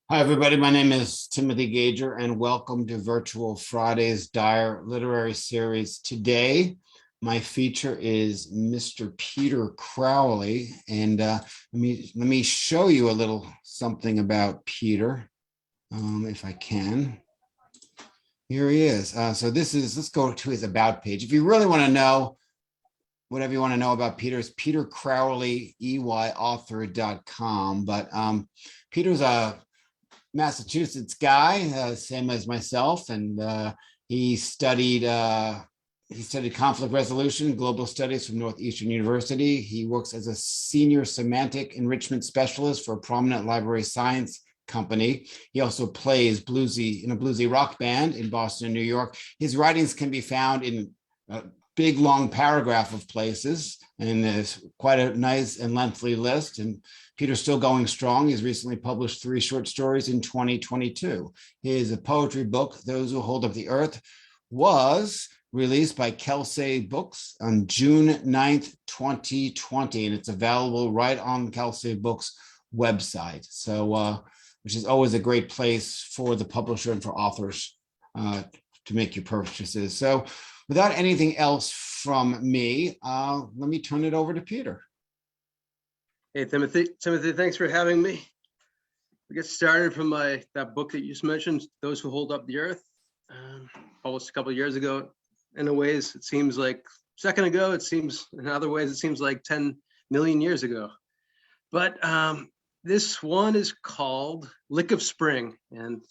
Hi, everybody. My name is Timothy Gager, and welcome to Virtual Friday's Dire Literary Series. Today, my feature is Mr. Peter Crowley, and let me show you a little something about Peter, if I can. Here he is. Let's go to his About page. If you really want to know whatever you want to know about Peter, is Peter Crowley, author.com. But Peter's a Massachusetts guy, same as myself, and he studied conflict resolution, global studies from Northeastern University. He works as a senior semantic enrichment specialist for a prominent library science company. He also plays in a bluesy rock band in Boston and New York. His writings can be found in a big long paragraph of places, and there's quite a nice and lengthy list. And Peter's still going strong. He's recently published 3 short stories in 2022. His poetry book, Those Who Hold Up the Earth, was released by Kelsey Books on June 9th, 2020, and it's available right on Kelsey Books website. So, which is always a great place for the publisher and for authors to make your purchases. So without anything else from me, let me turn it over to Peter. Hey, Timothy, thanks for having me. We get started from that book that you just mentioned, Those Who Hold Up the Earth, published a couple of years ago. In ways, it seems like a second ago. In other ways, it seems like 10 million years ago. But this one is called Lick of Spring. And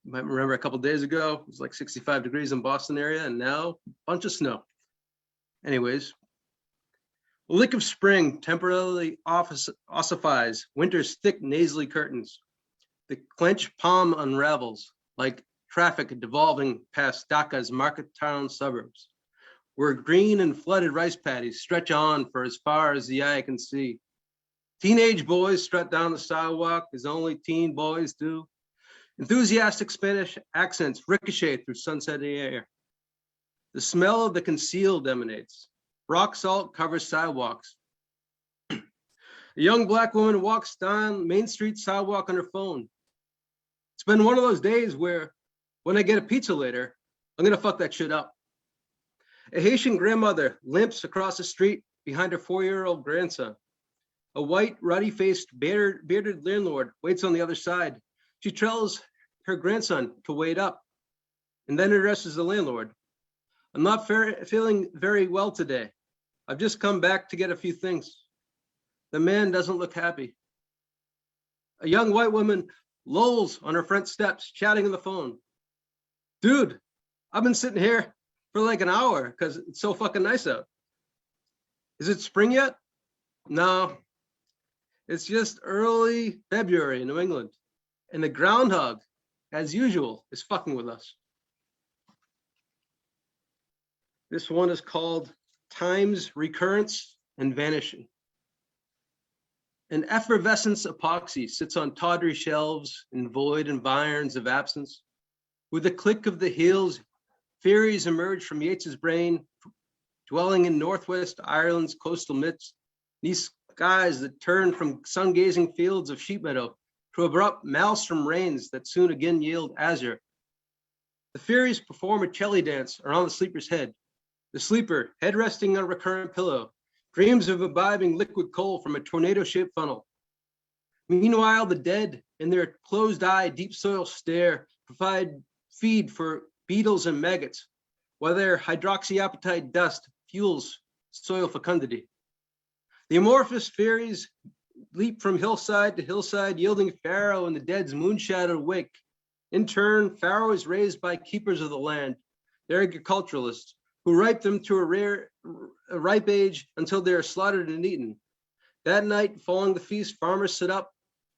you might remember a couple of days ago, it was like 65 degrees in Boston area, and now a bunch of snow. Anyways, a lick of spring temporarily ossifies winter's thick nasally curtains. The clenched palm unravels like traffic devolving past Dhaka's market town suburbs, where green and flooded rice paddies stretch on for as far as the eye can see. Teenage boys strut down the sidewalk as only teen boys do. Enthusiastic Spanish accents ricochet through sunsetty air. The smell of the concealed emanates. Rock salt covers sidewalks. A young Black woman walks down Main Street sidewalk on her phone. It's been one of those days where when I get a pizza later, I'm gonna fuck that shit up. A Haitian grandmother limps across the street behind her 4-year-old grandson. A white, ruddy-faced, bearded landlord waits on the other side. She tells her grandson to wait up and then addresses the landlord. I'm not feeling very well today. I've just come back to get a few things. The man doesn't look happy. A young white woman lolls on her front steps, chatting on the phone. Dude, I've been sitting here for like an hour because it's so fucking nice out. Is it spring yet? No, it's just early February in New England. And the groundhog, as usual, is fucking with us. This one is called Time's Recurrence and Vanishing. An effervescence epoxy sits on tawdry shelves in void environs of absence. With the click of the heels, theories emerge from Yeats's brain, dwelling in Northwest Ireland's coastal midst. These skies that turn from sun-gazing fields of sheep meadow to abrupt maelstrom rains that soon again yield azure. The fairies perform a cello dance around the sleeper's head. The sleeper, head resting on a recurrent pillow, dreams of imbibing liquid coal from a tornado-shaped funnel. Meanwhile, the dead, in their closed-eye, deep soil stare, provide feed for beetles and maggots, while their hydroxyapatite dust fuels soil fecundity. The amorphous fairies leap from hillside to hillside, yielding farrow in the dead's moonshadowed wake. In turn, farrow is raised by keepers of the land, their agriculturalists, who ripe them to a ripe age until they are slaughtered and eaten. That night, following the feast, farmers sit up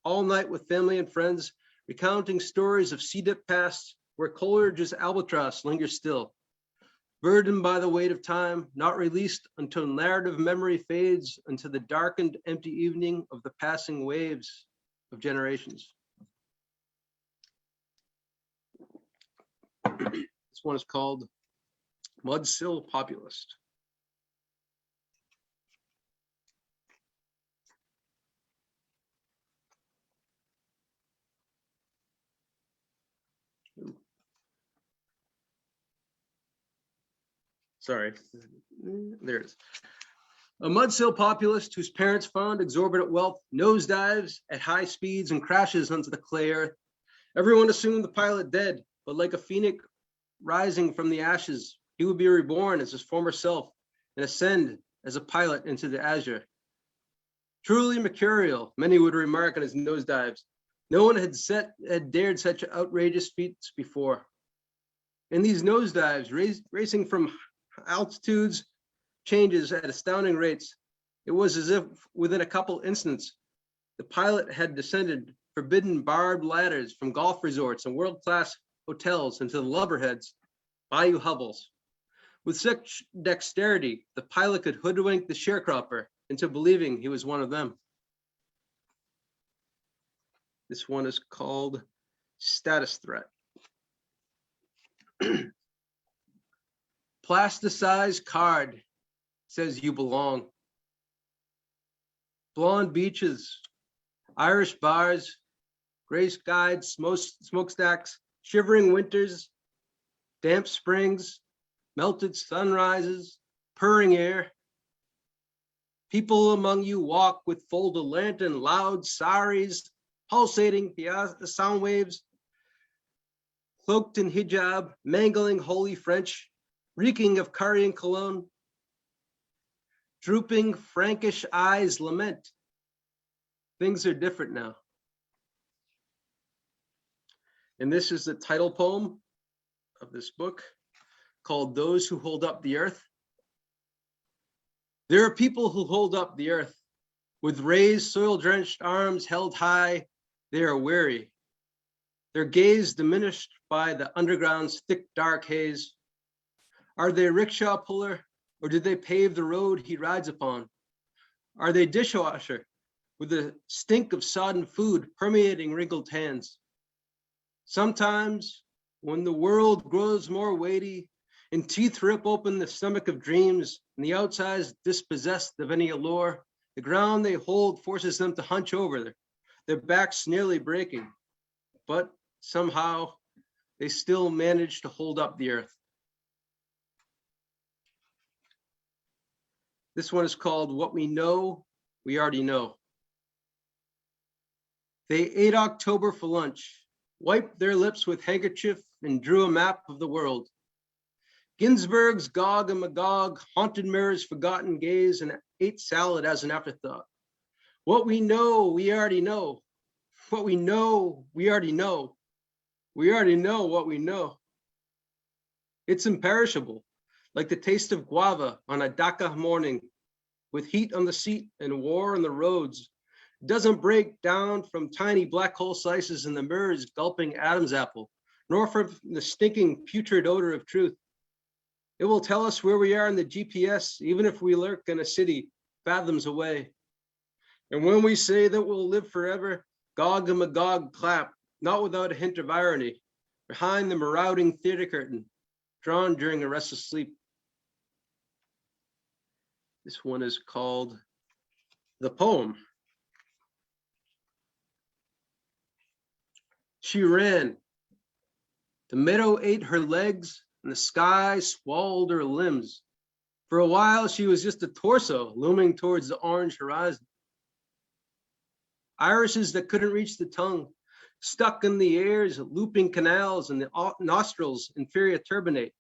all night with family and friends, recounting stories of sea-dipped pasts where Coleridge's albatross lingers still. Burdened by the weight of time, not released until narrative memory fades into the darkened, empty evening of the passing waves of generations. This one is called Mudsill Populist. sorry, there it is. A mudsill populist whose parents found exorbitant wealth nosedives at high speeds and crashes onto the clay earth. Everyone assumed the pilot dead, but like a phoenix rising from the ashes, he would be reborn as his former self and ascend as a pilot into the azure. Truly mercurial, many would remark on his nosedives. No one had dared such outrageous feats before. In these nosedives, racing from altitudes changes at astounding rates, it was as if within a couple instants, the pilot had descended forbidden barbed ladders from golf resorts and world-class hotels into the lubberheads, bayou hovels. With such dexterity, the pilot could hoodwink the sharecropper into believing he was one of them. This one is called Status Threat. Plasticized card says you belong. Blonde beaches, Irish bars, gray skied smokestacks, shivering winters, damp springs, melted sunrises, purring air. People among you walk with folded lantern, loud saris, pulsating sound waves, cloaked in hijab, mangling holy French, reeking of curry and cologne. Drooping Frankish eyes lament. Things are different now. And this is the title poem of this book called Those Who Hold Up the Earth. There are people who hold up the earth with raised soil-drenched arms held high. They are weary. Their gaze diminished by the underground's thick, dark haze. Are they a rickshaw puller, or did they pave the road he rides upon? Are they dishwasher with the stink of sodden food permeating wrinkled hands? Sometimes, when the world grows more weighty and teeth rip open the stomach of dreams and the outside's dispossessed of any allure, the ground they hold forces them to hunch over, their backs nearly breaking. But somehow, they still manage to hold up the earth. This one is called What We Know, We Already Know. They ate October for lunch, wiped their lips with handkerchief, and drew a map of the world. Ginsberg's Gog and Magog, haunted mirrors, forgotten gaze, and ate salad as an afterthought. What we know, we already know. What we know, we already know. We already know what we know. It's imperishable, like the taste of guava on a Dhaka morning, with heat on the seat and war on the roads. It doesn't break down from tiny black hole slices in the mirrors gulping Adam's apple, nor from the stinking putrid odor of truth. It will tell us where we are in the GPS, even if we lurk in a city fathoms away. And when we say that we'll live forever, Gog and Magog clap, not without a hint of irony, behind the marauding theater curtain, drawn during a restless sleep. This one is called The Poem. She ran. The meadow ate her legs, and the sky swallowed her limbs. For a while, she was just a torso looming towards the orange horizon. Irises that couldn't reach the tongue, stuck in the ears, looping canals and the nostrils, inferior turbinate.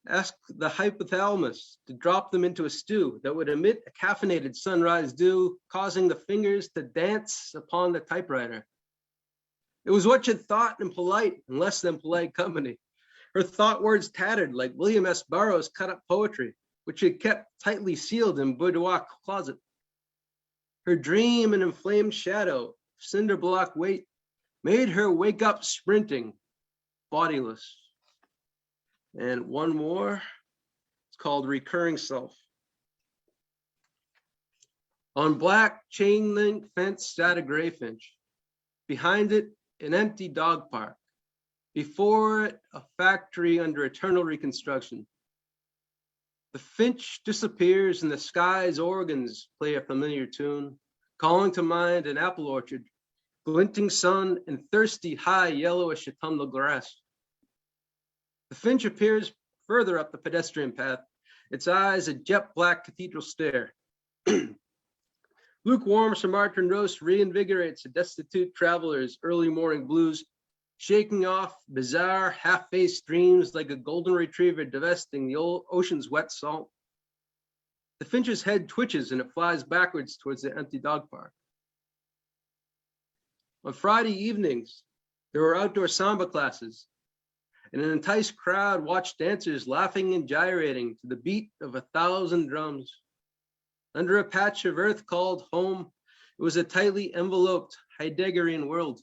Ask the hypothalamus to drop them into a stew that would emit a caffeinated sunrise dew, causing the fingers to dance upon the typewriter. It was what she'd thought in polite and less than polite company. Her thought words tattered like William S. Burroughs' cut-up poetry, which she kept tightly sealed in boudoir closet. Her dream and inflamed shadow, cinder block weight, made her wake up sprinting, bodiless. And one more, it's called Recurring Self. On black chain link fence sat a gray finch. Behind it, an empty dog park. Before it, a factory under eternal reconstruction. The finch disappears and the sky's organs play a familiar tune, calling to mind an apple orchard, glinting sun, and thirsty high yellowish autumnal grass. The finch appears further up the pedestrian path, its eyes a jet black cathedral stare. Lukewarm Sumatran roast reinvigorates a destitute traveler's early morning blues, shaking off bizarre half-faced dreams like a golden retriever divesting the old ocean's wet salt. The finch's head twitches and it flies backwards towards the empty dog park. On Friday evenings, there were outdoor samba classes, and an enticed crowd watched dancers laughing and gyrating to the beat of 1,000 drums. Under a patch of earth called home, it was a tightly enveloped Heideggerian world.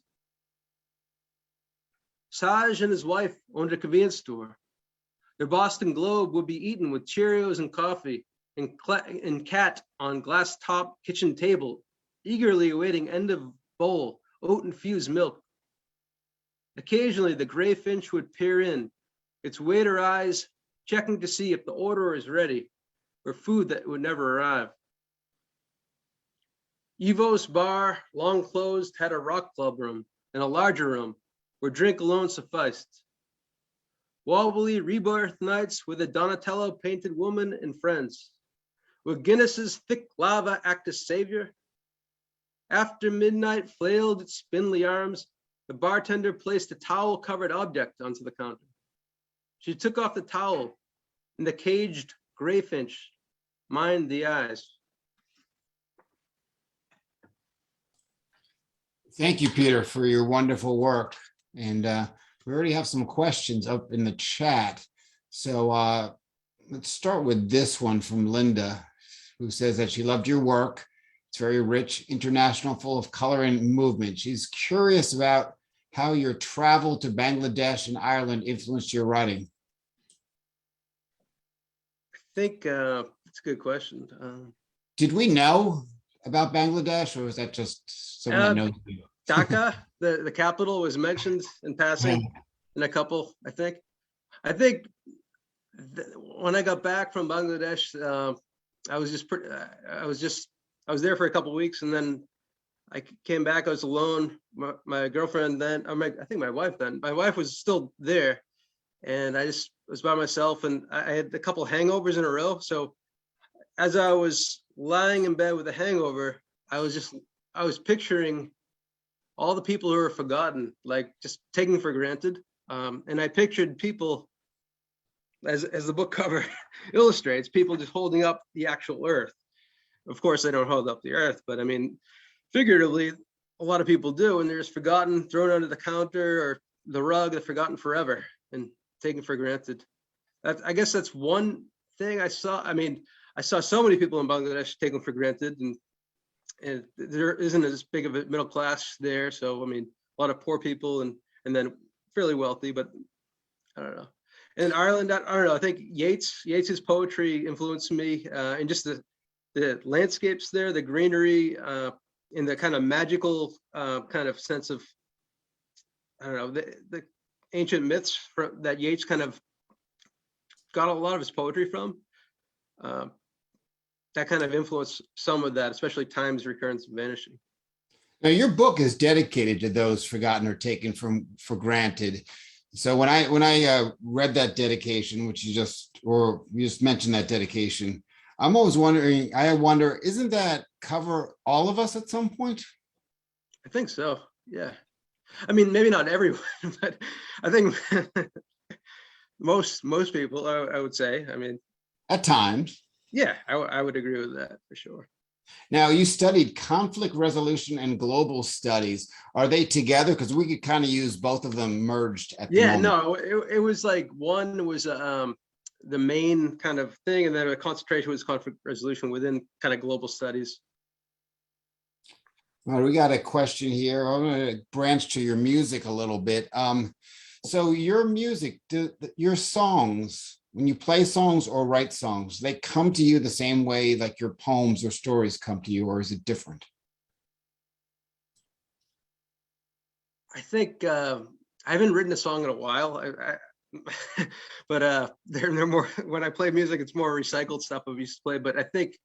Saj and his wife owned a convenience store. Their Boston Globe would be eaten with Cheerios and coffee, and cat on glass top kitchen table, eagerly awaiting end of bowl, oat-infused milk. Occasionally, the gray finch would peer in, its waiter eyes checking to see if the order is ready, or food that would never arrive. Evo's bar, long closed, had a rock club room and a larger room where drink alone sufficed. Wobbly rebirth nights with a Donatello painted woman and friends. With Guinness's thick lava act as savior. After midnight flailed its spindly arms, the bartender placed a towel-covered object onto the counter. She took off the towel, and the caged gray finch mined the eyes. Thank you, Peter, for your wonderful work. And we already have some questions up in the chat. So let's start with this one from Linda, who says that she loved your work. It's very rich, international, full of color and movement. She's curious about how your travel to Bangladesh and Ireland influenced your writing. I think that's a good question. Did we know about Bangladesh, or was that just someone that knows you? Dhaka, the capital, was mentioned in passing in a couple, I think. When I got back from Bangladesh, I was there for a couple of weeks, and then I came back. I was alone. My girlfriend then, I think my wife then. My wife was still there, and I just was by myself, and I had a couple of hangovers in a row. So as I was lying in bed with a hangover, I was picturing all the people who were forgotten, like just taken for granted. And I pictured people, as the book cover illustrates, people just holding up the actual earth. Of course, they don't hold up the earth, but I mean, figuratively, a lot of people do, and they're just forgotten, thrown under the counter or the rug, they're forgotten forever and taken for granted. I guess that's one thing I saw. I mean, I saw so many people in Bangladesh taken for granted, and there isn't as big of a middle class there. So, I mean, a lot of poor people and then fairly wealthy, but I don't know. In Ireland, I don't know, I think Yeats's poetry influenced me, and just the landscapes there, the greenery, in the kind of magical kind of sense of, I don't know, the ancient myths that Yeats kind of got a lot of his poetry from. That kind of influenced some of that, especially time's recurrence and vanishing. Now, your book is dedicated to those forgotten or taken for granted. So when I read that dedication, which you just mentioned that dedication, I'm always wondering, isn't that cover all of us at some point? I think so, yeah. I mean, maybe not everyone, but I think most people, I would say. I mean, at times. Yeah, I would agree with that for sure. Now, you studied conflict resolution and global studies. Are they together? Because we could kind of use both of them merged at the moment. No, it was like one was the main kind of thing, and then the concentration was conflict resolution within kind of global studies. All right, we got a question here. I'm going to branch to your music a little bit. So your music, your songs, when you play songs or write songs, they come to you the same way like your poems or stories come to you, or is it different? I think I haven't written a song in a while, but they're more, when I play music, it's more recycled stuff I used to play. But I think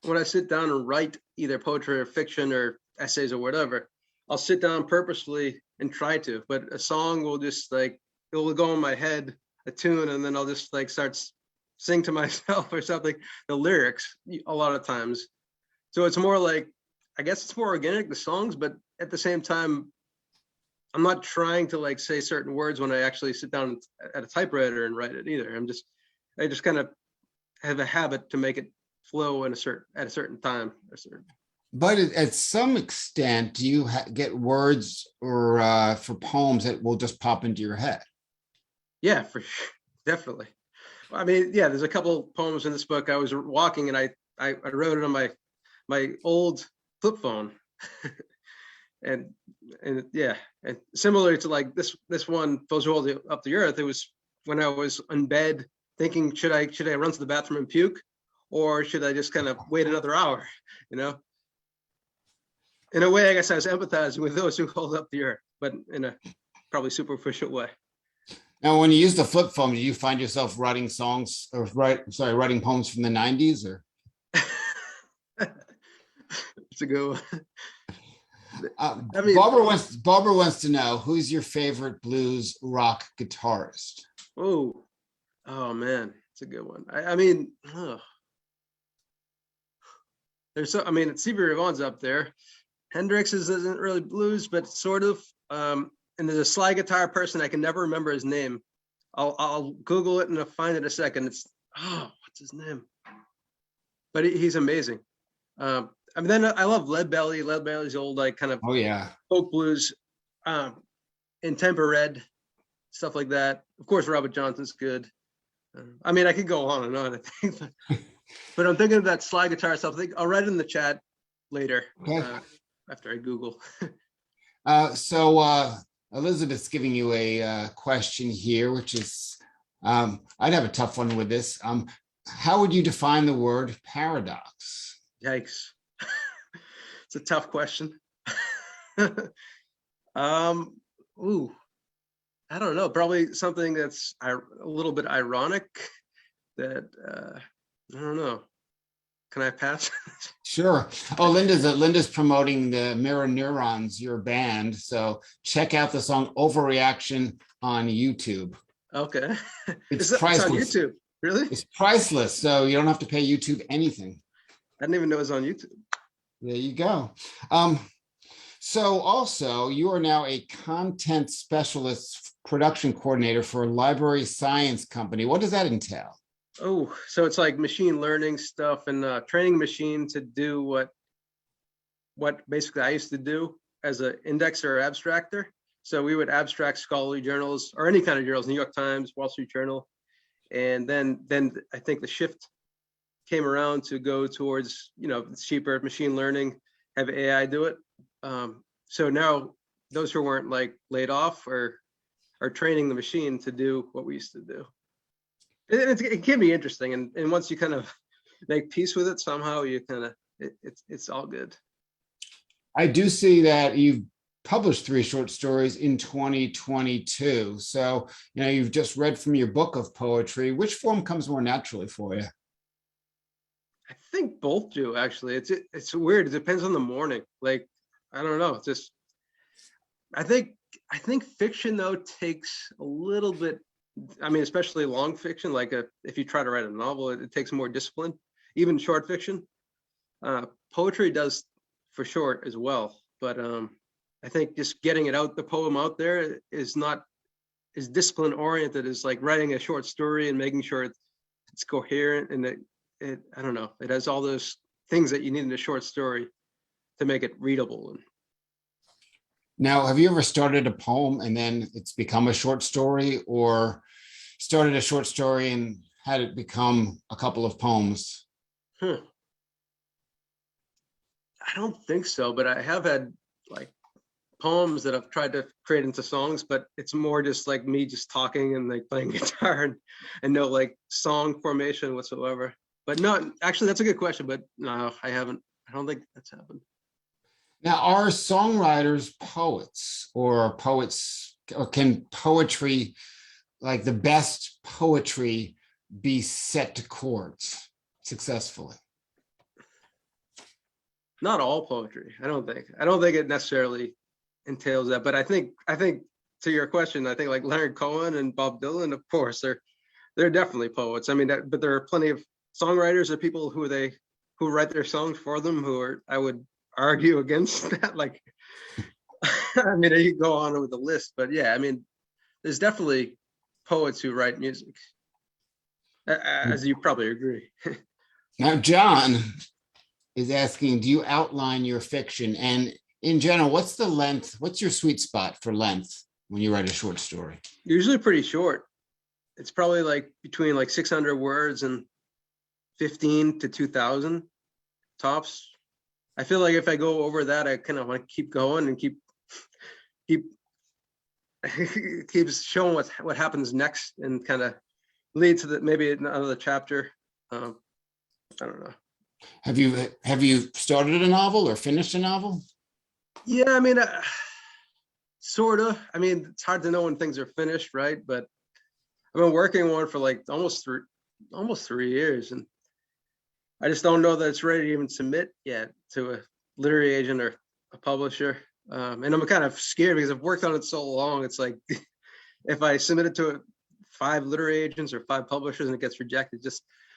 when I sit down and write either poetry or fiction or essays or whatever, I'll sit down purposefully and try to, but a song will just like, it will go in my head, a tune, and then I'll just like start sing to myself or something, the lyrics a lot of times. So it's more like, I guess it's more organic, the songs, but at the same time, I'm not trying to like say certain words when I actually sit down at a typewriter and write it either. I just kind of have a habit to make it flow at a certain time. But at some extent, do you get words or for poems that will just pop into your head? Yeah, for sure. Definitely. I mean, yeah, there's a couple poems in this book. I was walking and I wrote it on my old flip phone. and yeah, and similar to like this one, Those Who Hold Up the Earth, it was when I was in bed thinking, should I run to the bathroom and puke, or should I just kind of wait another hour, you know? In a way, I guess I was empathizing with those who hold up the earth, but in a probably superficial way. Now, when you use the flip phone, do you find yourself writing songs or writing poems from the 90s or? It's a good one. I mean, Barbara wants to know, who's your favorite blues rock guitarist? oh man, it's a good one. I mean, I mean, Stevie Ray Vaughan's up there. Hendrix isn't really blues, but sort of. And there's a slide guitar person, I can never remember his name. I'll Google it and I'll find it in a second. What's his name? But he's amazing. I mean, then I love Lead Belly. Lead Belly's old, like kind of folk blues, in Temper Red, stuff like that. Of course, Robert Johnson's good. I mean, I could go on and on, I think, but I'm thinking of that slide guitar stuff. I'll write it in the chat later. Okay. After I Google. So Elizabeth's giving you a question here, which is, I'd have a tough one with this. How would you define the word paradox? Yikes. It's a tough question. Ooh, I don't know. Probably something that's a little bit ironic that, I don't know. Can I pass? Sure. Oh, Linda's promoting the Mirror Neurons, your band. So check out the song Overreaction on YouTube. Okay. It's priceless. It's on YouTube. Really? It's priceless. So you don't have to pay YouTube anything. I didn't even know it was on YouTube. There you go. So also, you are now a content specialist production coordinator for a library science company. What does that entail? Oh, so it's like machine learning stuff and training machine to do what basically I used to do as an indexer or abstractor. So we would abstract scholarly journals or any kind of journals, New York Times, Wall Street Journal. And then I think the shift came around to go towards, it's cheaper machine learning, have AI do it. So now those who weren't like laid off are training the machine to do what we used to do. It can be interesting, and once you kind of make peace with it, somehow you kind of it's all good. I do see that you've published 3 short stories in 2022. So you've just read from your book of poetry. Which form comes more naturally for you? I think both do, actually. It's weird. It depends on the morning. Like, I don't know. It's just I think fiction though takes a little bit. I mean, especially long fiction, like if you try to write a novel, it takes more discipline, even short fiction. Poetry does for short as well. But I think just getting the poem out there is not as discipline oriented as like writing a short story and making sure it's coherent and I don't know, it has all those things that you need in a short story to make it readable. Now, have you ever started a poem and then it's become a short story, or started a short story and had it become a couple of poems? I don't think so, but I have had like poems that I've tried to create into songs, but it's more just like me just talking and like playing guitar and no like song formation whatsoever. But no, actually, that's a good question, but no, I haven't. I don't think that's happened. Now, are songwriters poets, or can poetry, like the best poetry, be set to chords successfully? Not all poetry, I don't think. I don't think it necessarily entails that, but I think to your question, I think like Leonard Cohen and Bob Dylan, of course, they're definitely poets. I mean, but there are plenty of songwriters or people who write their songs for them I would argue against that. Like, I mean, you go on with the list, but yeah, I mean, there's definitely poets who write music, as you probably agree. Now, John is asking, do you outline your fiction? And in general, what's the length? What's your sweet spot for length when you write a short story? Usually pretty short. It's probably like between like 600 words and 15 to 2000 tops. I feel like if I go over that, I kind of want to keep going and keep keeps showing what happens next and kind of lead to maybe another chapter. I don't know. Have you started a novel or finished a novel? Yeah, I mean, sort of. I mean, it's hard to know when things are finished, right? But I've been working on one for like almost 3 years, and I just don't know that it's ready to even submit yet to a literary agent or a publisher. And I'm kind of scared because I've worked on it so long. It's like if I submit it to 5 literary agents or 5 publishers and it gets rejected, it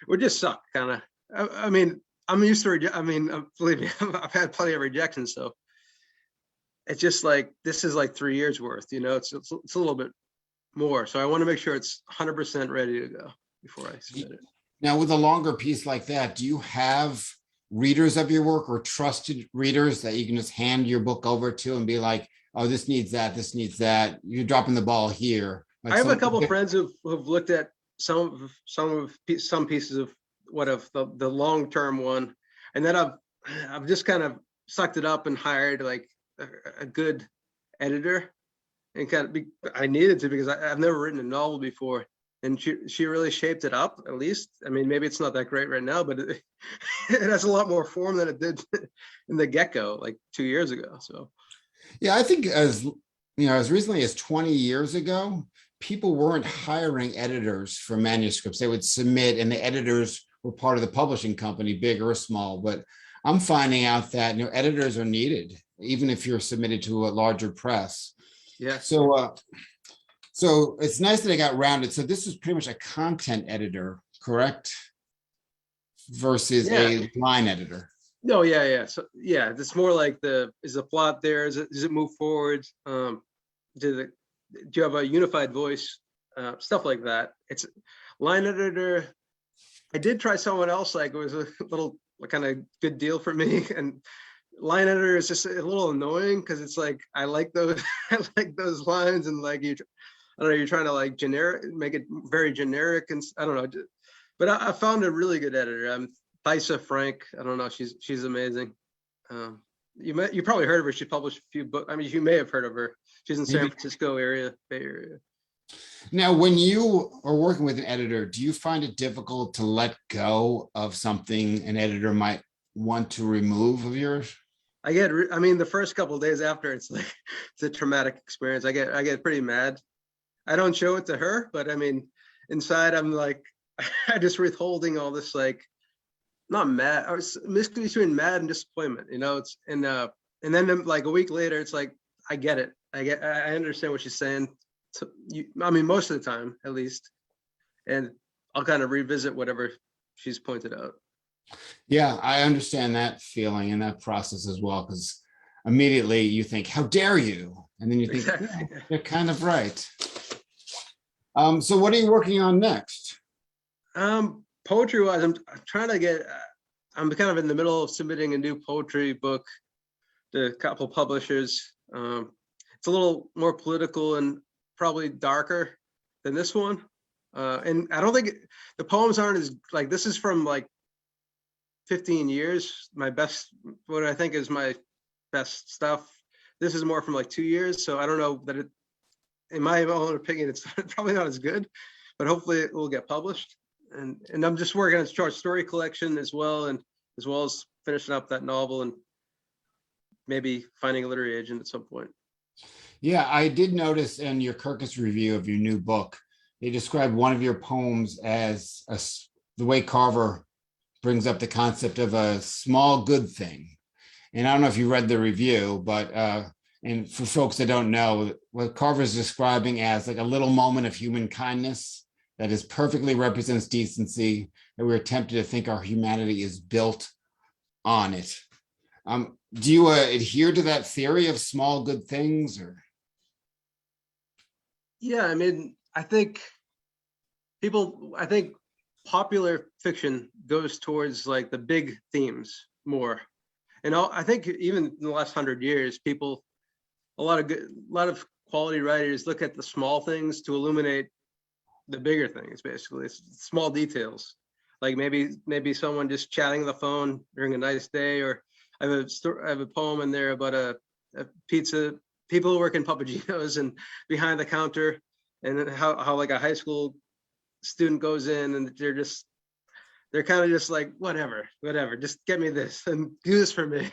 would just suck, kind of. I mean, I'm used to. I mean, believe me, I've had plenty of rejections, so it's just like this is like 3 years worth. You know, it's a little bit more. So I want to make sure it's 100% ready to go before I submit it. Now, with a longer piece like that, do you have readers of your work or trusted readers that you can just hand your book over to and be like, oh, this needs that, this needs that. You're dropping the ball here. Like I have a couple of friends who've looked at some pieces of the long-term one, and then I've just kind of sucked it up and hired like a good editor, and I needed to because I've never written a novel before, and she really shaped it up. At least, I mean, maybe it's not that great right now, but it has a lot more form than it did in the get-go like 2 years ago. So yeah, I think as recently as 20 years ago, people weren't hiring editors for manuscripts. They would submit, and the editors were part of the publishing company, big or small. But I'm finding out that editors are needed, even if you're submitted to a larger press. yeah. So it's nice that I got rounded. So this is pretty much a content editor, correct? Versus a line editor. No, yeah. So yeah, it's more like is the plot there? Does it move forward? Do you have a unified voice? Stuff like that. It's line editor. I did try someone else, like it was a little kind of good deal for me. And line editor is just a little annoying because it's like I like those lines, and like I don't know, you're trying to like make it very generic, and I don't know. But I found a really good editor. Thaisa Frank. I don't know. She's amazing. You probably heard of her. She published a few books. I mean, you may have heard of her. She's in San Francisco area, Bay Area. Now, when you are working with an editor, do you find it difficult to let go of something an editor might want to remove of yours? I mean, the first couple of days after, it's a traumatic experience. I get pretty mad. I don't show it to her, but I mean, inside I'm like, I just withholding all this, like, not mad. I was mixed between mad and disappointment, it's, and then like a week later, it's like, I get it. I understand what she's saying. So I mean, most of the time, at least, and I'll kind of revisit whatever she's pointed out. Yeah, I understand that feeling and that process as well, because immediately you think, how dare you? And then you think, exactly. Yeah, you're kind of right. So what are you working on next? Poetry wise, I'm trying to I'm kind of in the middle of submitting a new poetry book to a couple publishers. It's a little more political and probably darker than this one. And I don't think the poems aren't as like, this is from like 15 years, what I think is my best stuff. This is more from like 2 years. So I don't know that in my own opinion, it's probably not as good, but hopefully it will get published. And I'm just working on a short story collection as well as finishing up that novel and maybe finding a literary agent at some point. Yeah, I did notice in your Kirkus review of your new book, you described one of your poems as the way Carver brings up the concept of a small good thing. And I don't know if you read the review, but and for folks that don't know, what Carver's describing as like a little moment of human kindness that is perfectly represents decency, and we're tempted to think our humanity is built on it. Do you adhere to that theory of small good things, or? Yeah, I mean, I think popular fiction goes towards like the big themes more. And I think even in the last 100 years, a lot of quality writers look at the small things to illuminate the bigger things. Basically, it's small details, like maybe someone just chatting on the phone during a nice day. Or I have a poem in there about a pizza, people who work in Papagenos and behind the counter, and how like a high school student goes in and they're kind of just like, whatever, just get me this and do this for me.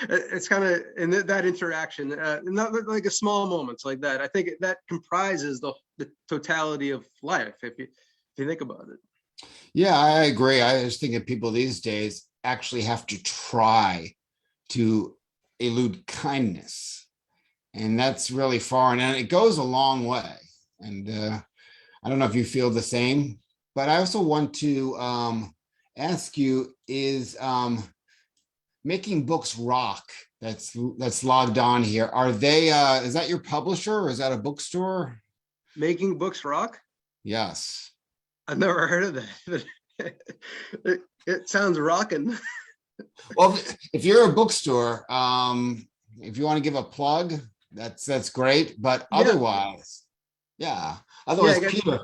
It's kind of in that interaction, not like a small moments like that. I think that comprises the totality of life, if you think about it. Yeah, I agree. I just think that people these days actually have to try to elude kindness, and that's really foreign, and it goes a long way. And I don't know if you feel the same, but I also want to ask you, is Making Books Rock, that's logged on here, are they is that your publisher, or is that a bookstore? Making Books Rock? Yes. I've never heard of that. It sounds rocking. Well, if you're a bookstore, if you want to give a plug, that's great, but Yeah. otherwise, Yeah, Peter,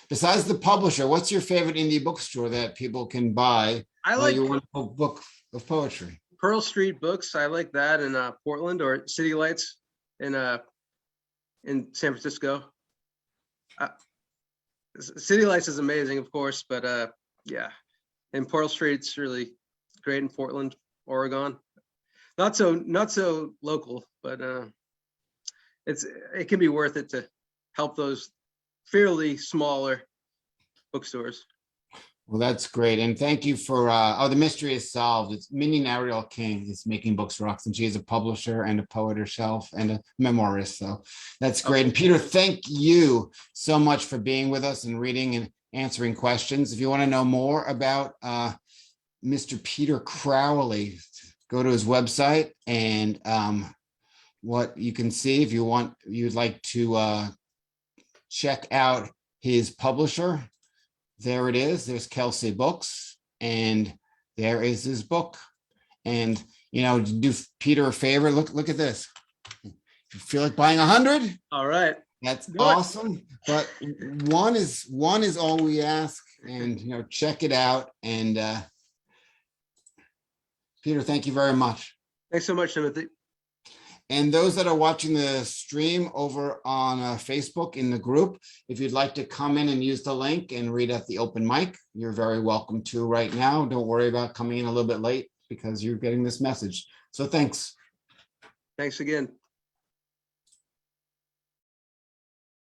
besides the publisher, what's your favorite indie bookstore that people can buy I like your wonderful book of poetry? Pearl Street Books. I like that in Portland, or City Lights in San Francisco. City Lights is amazing, of course, but yeah, and Pearl Street's really great in Portland, Oregon. Not so local, but it can be worth it to help those fairly smaller bookstores. Well, that's great. And thank you for, the mystery is solved. It's Minnie Ariel King is Making Books Rocks, and she is a publisher and a poet herself and a memoirist. So that's great. And Peter, thank you so much for being with us and reading and answering questions. If you want to know more about Mr. Peter Crowley, go to his website, and what you can see, if you'd like to check out his publisher, there it is. There's Kelsey Books, and there is his book. And do Peter a favor. Look at this. If you feel like buying 100, all right, that's awesome. But one is all we ask. And check it out. And Peter, thank you very much. Thanks so much, Timothy. And those that are watching the stream over on Facebook in the group, if you'd like to come in and use the link and read at the open mic, you're very welcome to right now. Don't worry about coming in a little bit late, because you're getting this message. So thanks. Thanks again.